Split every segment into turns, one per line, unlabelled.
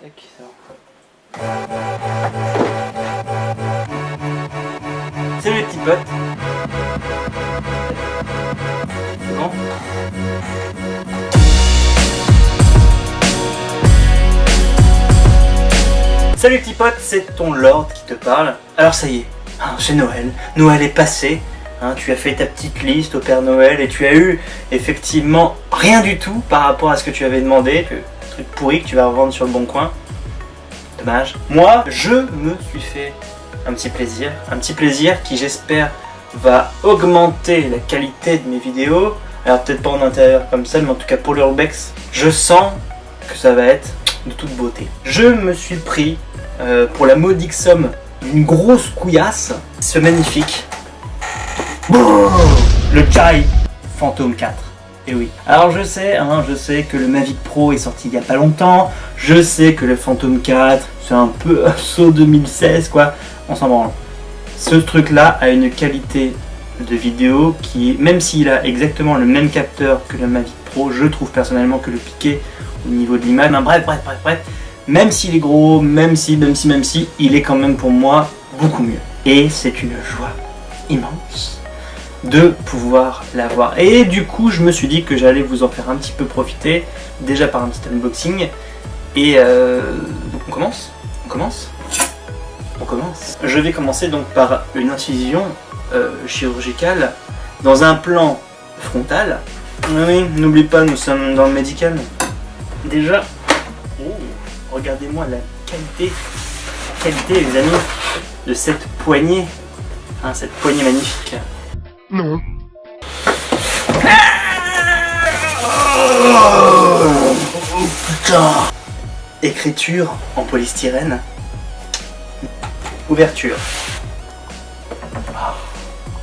Tac, ça. Salut les petits potes. C'est bon? Salut les petits potes, c'est ton Lord qui te parle. Alors ça y est, c'est Noël. Noël est passé. Tu as fait ta petite liste au Père Noël et tu as eu effectivement rien du tout par rapport à ce que tu avais demandé. Un truc pourri que tu vas revendre sur le bon coin. Dommage. Moi, je me suis fait un petit plaisir qui j'espère va augmenter la qualité de mes vidéos. Alors peut-être pas en intérieur comme ça, mais en tout cas pour l'urbex, je sens que ça va être de toute beauté. Je me suis pris pour la modique somme d'une grosse couillasse, ce magnifique le Jai Phantom 4. Et oui. Alors je sais que le Mavic Pro est sorti il y a pas longtemps. Je sais que le Phantom 4 c'est un peu un saut 2016 quoi. On s'en branle. Ce truc là a une qualité de vidéo qui, même s'il a exactement le même capteur que le Mavic Pro, je trouve personnellement que le piqué au niveau de l'image, bref, même s'il est gros, même si, il est quand même pour moi beaucoup mieux. Et c'est une joie immense de pouvoir l'avoir. Et du coup, je me suis dit que j'allais vous en faire un petit peu profiter, déjà par un petit unboxing. Et donc on commence. Je vais commencer donc par une incision chirurgicale dans un plan frontal. Oui, n'oublie pas, nous sommes dans le médical. Déjà, regardez-moi la qualité les amis, de cette poignée. Cette poignée magnifique.
Non.
Oh putain. Écriture en polystyrène. Ouverture.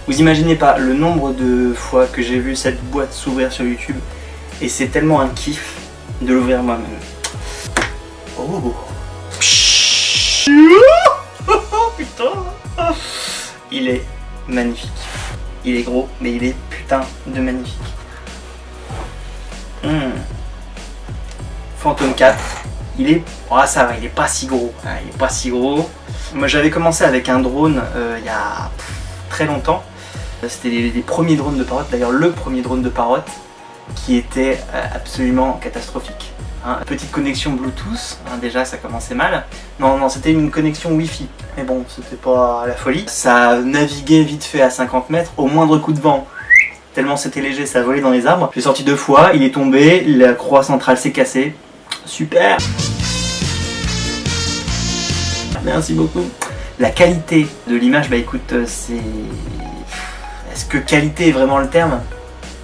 Vous imaginez pas le nombre de fois que j'ai vu cette boîte s'ouvrir sur YouTube et c'est tellement un kiff de l'ouvrir moi-même. Oh putain. Il est magnifique. Il est gros, mais il est putain de magnifique. Phantom 4. Il est... ça va, il est pas si gros. Il est pas si gros. Moi j'avais commencé avec un drone il y a très longtemps. C'était les premiers drones de Parrot. D'ailleurs le premier drone de Parrot qui était absolument catastrophique. Petite connexion Bluetooth, déjà ça commençait mal. Non, c'était une connexion Wi-Fi. Mais bon, c'était pas la folie. Ça naviguait vite fait à 50 mètres au moindre coup de vent. Tellement c'était léger, ça volait dans les arbres. J'ai sorti 2 fois, il est tombé, la croix centrale s'est cassée. Super! Merci beaucoup. La qualité de l'image, bah écoute, c'est... Est-ce que qualité est vraiment le terme?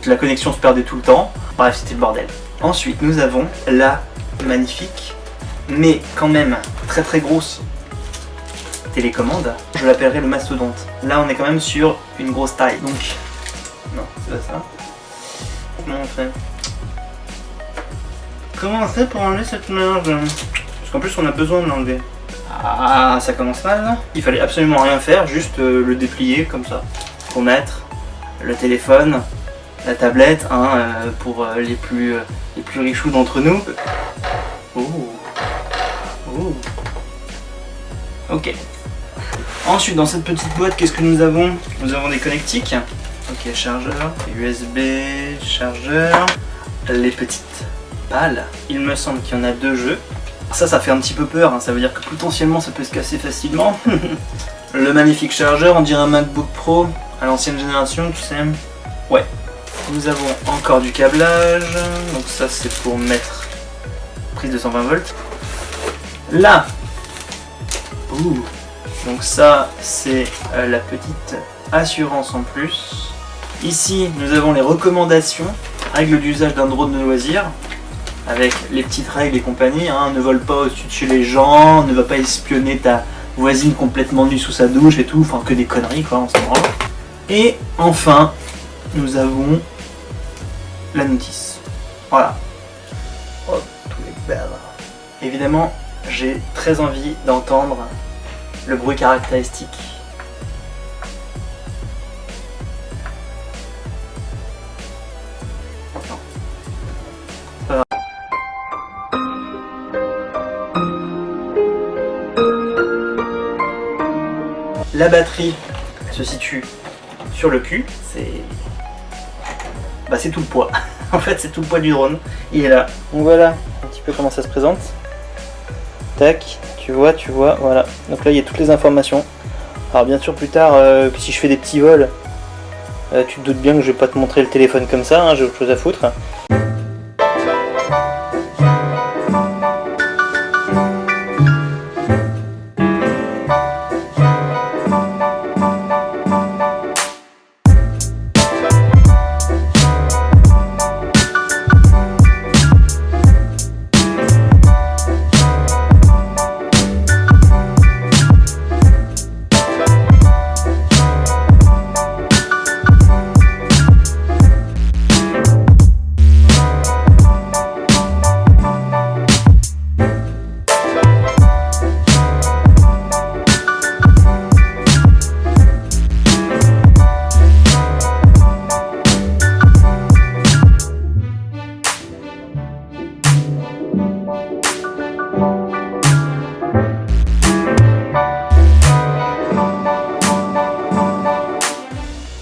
La connexion se perdait tout le temps. Bref, c'était le bordel. Ensuite, nous avons la magnifique, mais quand même très très grosse télécommande. Je l'appellerai le mastodonte. Là, on est quand même sur une grosse taille. Donc, non, c'est pas ça. Comment on fait? Comment on fait pour enlever cette merde? Parce qu'en plus, on a besoin de l'enlever. Ça commence mal là. Il fallait absolument rien faire, juste le déplier comme ça. Pour mettre le téléphone, la tablette, pour les plus richoux d'entre nous. Ok. Ensuite, dans cette petite boîte, qu'est-ce que nous avons? Nous avons des connectiques. Ok, chargeur, USB, chargeur, les petites pales. Il me semble qu'il y en a 2 jeux. Ça fait un petit peu peur, ça veut dire que potentiellement ça peut se casser facilement. Le magnifique chargeur, on dirait un MacBook Pro à l'ancienne génération, tu sais. Ouais. Nous avons encore du câblage, donc ça c'est pour mettre prise de 120 volts. Là, donc ça c'est la petite assurance en plus. Ici nous avons les recommandations, règles d'usage d'un drone de loisir, avec les petites règles et compagnie. Ne vole pas au-dessus de chez les gens, ne va pas espionner ta voisine complètement nue sous sa douche et tout, enfin que des conneries quoi, on s'en rend. Et enfin, nous avons la notice. Voilà. Oh, tous les belles. Évidemment, j'ai très envie d'entendre le bruit caractéristique. Non. Pas grave. La batterie se situe sur le cul, c'est tout le poids. En fait, c'est tout le poids du drone. Il est là. Donc voilà un petit peu comment ça se présente. Tac, tu vois, voilà. Donc là, il y a toutes les informations. Alors bien sûr, plus tard, si je fais des petits vols, tu te doutes bien que je vais pas te montrer le téléphone comme ça, hein, j'ai autre chose à foutre.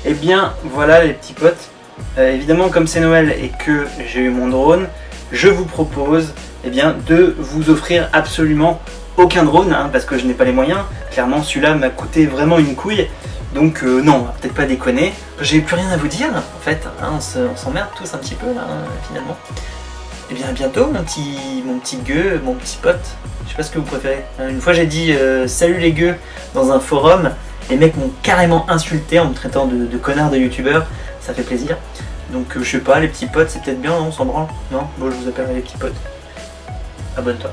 Et bien voilà les petits potes, évidemment comme c'est Noël et que j'ai eu mon drone, je vous propose de vous offrir absolument aucun drone, hein, parce que je n'ai pas les moyens. Clairement celui-là m'a coûté vraiment une couille, donc non, on va peut-être pas déconner. J'ai plus rien à vous dire en fait, hein, on s'emmerde tous un petit peu là, finalement. Et bien à bientôt mon petit gueux, mon petit pote, je sais pas ce que vous préférez. Une fois j'ai dit salut les gueux dans un forum. Les mecs m'ont carrément insulté en me traitant de connard de youtubeur, ça fait plaisir. Donc je sais pas, les petits potes c'est peut-être bien, non, on s'en branle. Non, bon je vous appelle les petits potes. Abonne-toi.